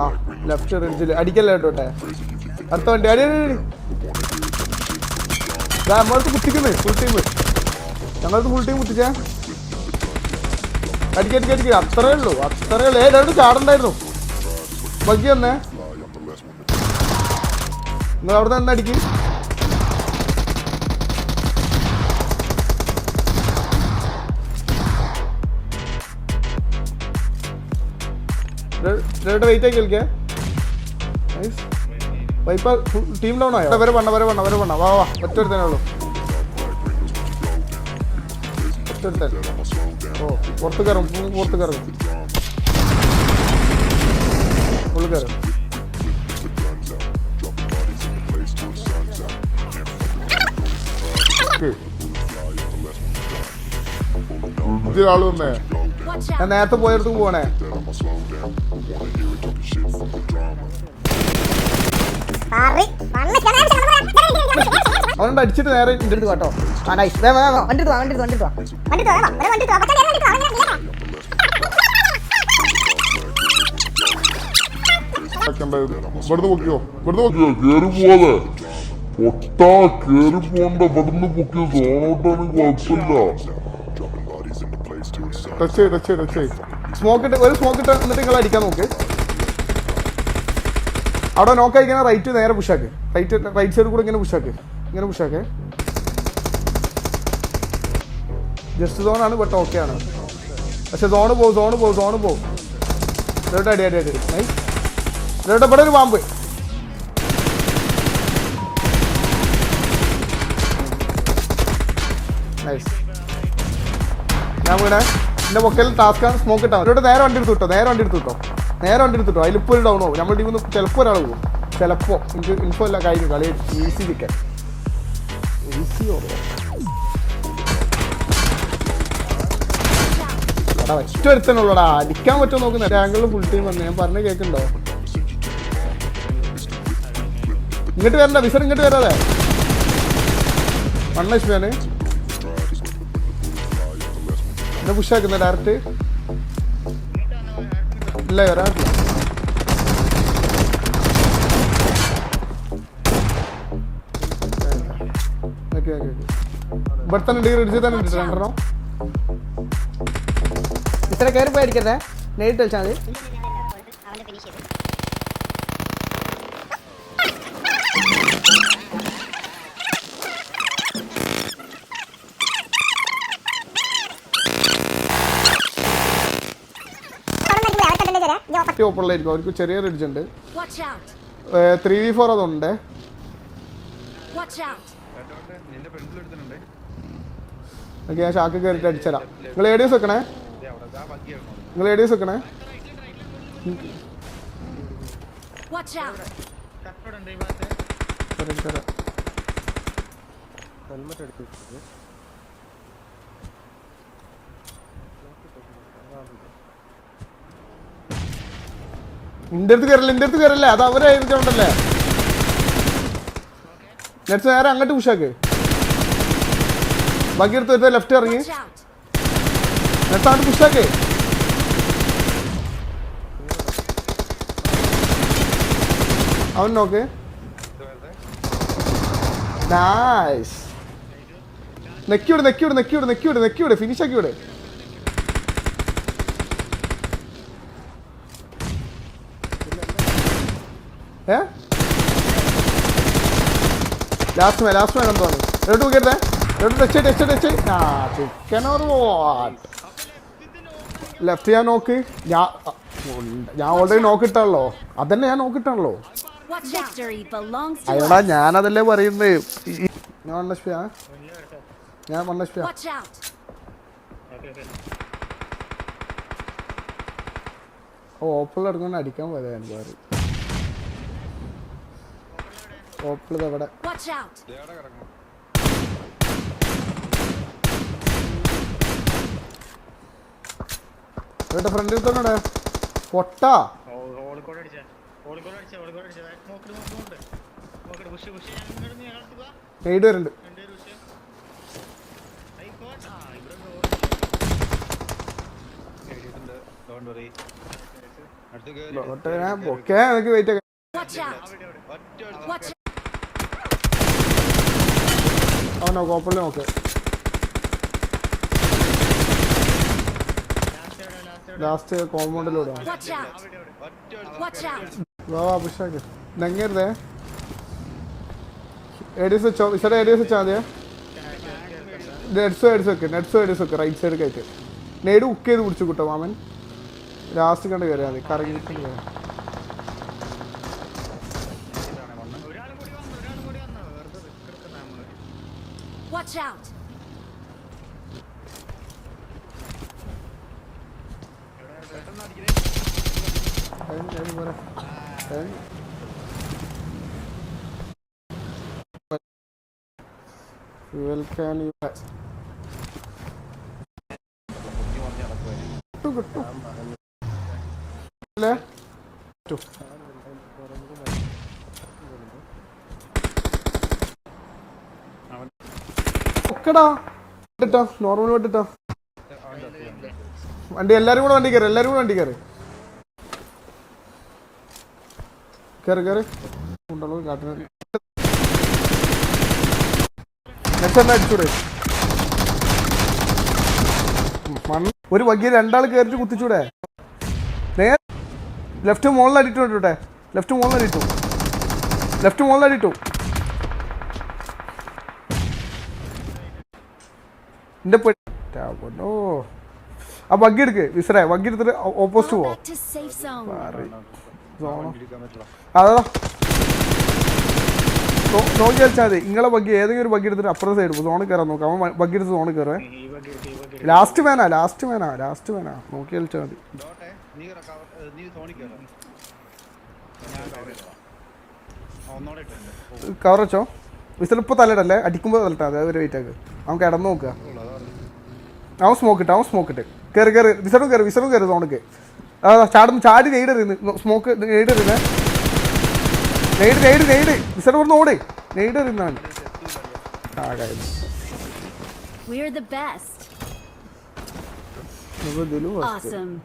ആ ലെഫ്റ്റ് റിഡ്ജിൽ അടിക്കല്ലേ കേട്ടോട്ടെ. അടുത്ത വണ്ടി അടി നമ്മളടുത്ത് കുത്തിക്കുന്നേ ഫുൾ ടീം. ഞങ്ങളടുത്ത് ഫുൾ ടീം കുത്തിച്ചേ. അടിക്കടിക്കടിക്കുക അത്രേ ഉള്ളൂ. രണ്ട് ചാടണ്ടായിരുന്നു. ബഗ്ഗി വന്നേ. നിങ്ങൾ അവിടെ നിന്ന് അടിക്ക്. വെയിറ്റ് ആക്കി കളിക്കേ. ഇപ്പൊ ടീം ഡൗൺ ആയോ? വരെ പണ്ണ വാ ഒറ്റ തന്നെ ഉള്ളൂ. ഓ പുറത്ത് കയറും ഫുള്ള് കയറും. ആള് വന്നേ. ഞാൻ നേരത്തെ പോയടുത്ത് പോണേ. അവനോട് അടിച്ചിട്ട് നേരെ എൻ്റെ അടുത്ത് കേട്ടോ. സ്മോക്ക് ഇട്ട് എന്നിട്ട് നിങ്ങൾ അടിക്കാൻ നോക്ക്. അവിടെ നോക്ക് അയക്കുന്ന റൈറ്റ് നേരെ പുഷാക്ക്. റൈറ്റ് സൈഡ് കൂടെ ഇങ്ങനെ പുഷാക്ക്. ജസ്റ്റ് സോണാണ് ബട്ട് ഓക്കെ ആണ്. പക്ഷെ സോണ് പോവും. അടി നൈസ്. ഇവിടെ ഒരു പാമ്പ്. നൈസ്. ഞാൻ വീണേ. എൻ്റെ പൊക്കയിൽ ടാസ്ക്കാണ്. സ്മോക്ക് ഇട്ടാൽ ഇവിടെ നേരെ വണ്ടി എടുത്തു കിട്ടോ. അതിലിപ്പോൾ ഒരു ഡൗൺ ആവും. നമ്മുടെ ടീമിൽ നിന്ന് ചിലപ്പോൾ ഒരാൾ പോകും. ചിലപ്പോൾ എനിക്ക് ഇൻഫോ എല്ലാം കഴിഞ്ഞു. കളി ഈസി ചിക്കൻ ഒറ്റ എടുത്തന്നുള്ളൂടാ. അടിക്കാൻ പറ്റുമോ നോക്കുന്ന ആംഗിളിൽ ഫുൾ ടീം വന്ന്. ഞാൻ പറഞ്ഞ കേൾക്കുന്നുണ്ടോ? ഇങ്ങോട്ട് വരണ്ട വിസർ. ഇങ്ങോട്ട് വരാതെ. 1 HP എന്നെ പുഷാക്കുന്ന ഡയറക്റ്റ്. ഇല്ല വരാറില്ല. ഇവിടെ തന്നെ റിഡ്ജിൽ തന്നെ ഉണ്ട് രണ്ടെണ്ണം. ഇത്ര കയറി പോയി അടിക്കരുതേ. നേരിട്ട് കളിച്ചാൽ മതി. ഓപ്പണിലായിരിക്കും. അവർക്ക് ചെറിയ റിഡ്ജ് ഉണ്ട്. 3v4 അതുണ്ട്. ഞാൻ ഷാക്ക് കയറിയിട്ട് അടിച്ചരാം. നിങ്ങൾ ഏഡിയസ് വെക്കണേ. എൻ്റെ അടുത്ത് കയറല്ലേ. അത് അവരായിട്ടുണ്ടല്ലേ. നെക്സ്റ്റ് നേരെ അങ്ങോട്ട് പുഷാക്ക്. ബാക്കി എടുത്ത് ലെഫ്റ്റ് ഇറങ്ങി. നെക്സ്റ്റ് അങ്ങോട്ട് പുഷാക്ക്. അവൻ നോക്ക്. നൈസ്. നെക്കിവിട്. ഫിനിഷ് ആക്കിവിട്. ലാസ്റ്റ് മാൻ എന്താണ്? ലെഫ്റ്റ് ഞാൻ നോക്ക്. ഞാൻ ഓൾറെഡി നോക്കിട്ടാണല്ലോ. അതന്നെ ഞാൻ നോക്കിട്ടാണല്ലോ. അയ്യടാ ഞാനതല്ലേ പറയുന്നത്. ഞാൻ 1 HP. ഓപ്പിൾ എടുക്കൊണ്ട് അടിക്കാൻ പോയതാ. എനിക്ക് ഓപ്പിൾ എവിടെ? ഫ്രണ്ടിൽ തന്നെ പൊട്ടാ. എയ്ഡ് വരുന്നുണ്ട്. ഓക്കെ എനിക്ക് വെയിറ്റ് ആക്കാം. അവനോ കുഴപ്പമില്ല. നോക്ക് ലാസ്റ്റ് കോമ്പൗണ്ടിലൂടെ വാ അഭിഷേക് നെങ്ങരുതേ. ഏഡീസ് വെച്ചോ വിശടെ. ഏഡീസ് വെച്ചാൽ മതിയെ. നെറ്റ്സ് വെക്ക് റൈറ്റ് സൈഡ് കയറ്റ്. നെയ്ഡ് കുക്ക് ചെയ്ത് കുടിച്ചു കിട്ടോ മാമൻ. ലാസ്റ്റ് കണ്ട് കയറിയാൽ മതി. കറങ്ങിയിട്ട് കയറാം. Fuel can you കിട്ടും അല്ലേ? ഒക്കെടാ ഇട്ടോ നോർമൽ വിട്ടിട്ടോ. വണ്ടി എല്ലാരും കൂടെ വണ്ടി കയറി കയറി ഉണ്ടല്ലോ കാട്ടിന്. അടിച്ചൂടെ ഒരു വകീൽ രണ്ടാൾ കയറിട്ട് കുത്തിച്ചൂടെ. നേരെ ലെഫ്റ്റ് മുകളിലടിട്ടോട്ടെ. ലെഫ്റ്റ് മുകളിലടിട്ടു. എന്റെ പെട്ടോ ആ ബഗ്ഗി എടുക്ക് വിസറേ. ബഗ്ഗി എടുത്തിട്ട് ഓപ്പോസിറ്റ് പോവാ. അതാ നോക്കി കളിച്ചാൽ മതി. നിങ്ങളെ ബഗ്ഗി ഏതെങ്കിലും ഒരു ബഗ്ഗി എടുത്തിട്ട് അപ്പുറത്തെ സൈഡ് സോണിൽ കയറാൻ നോക്കാം. അവൻ ബഗ്ഗി എടുത്ത് സോണിൽ കയറേ. ലാസ്റ്റ് മേനാ നോക്കി കളിച്ചാൽ മതി. കവർ വെച്ചോ. വിസിൽ ഇപ്പോൾ തലയിടല്ലേ, അടിക്കുമ്പോൾ തലട്ടാ. അതൊരു വെയിറ്റ് ആക്ക്. അവൻ കിടന്ന് നോക്കുക. അവൻ സ്മോക്ക് ഇട്ട് കയറി വിസറും കയറി സോണിക്ക്. ചാടി നെയ്ഡറിന്ന് സ്മോക്ക് നെയ്ഡറിന്ന് വിസറ് പറഞ്ഞ് ഓട്. നെയ്ഡറിന്നാണ്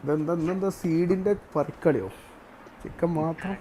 ഇതെന്താ സീഡിന്റെ പരിക്കളിയോ? ചിക്കൻ മാത്രം.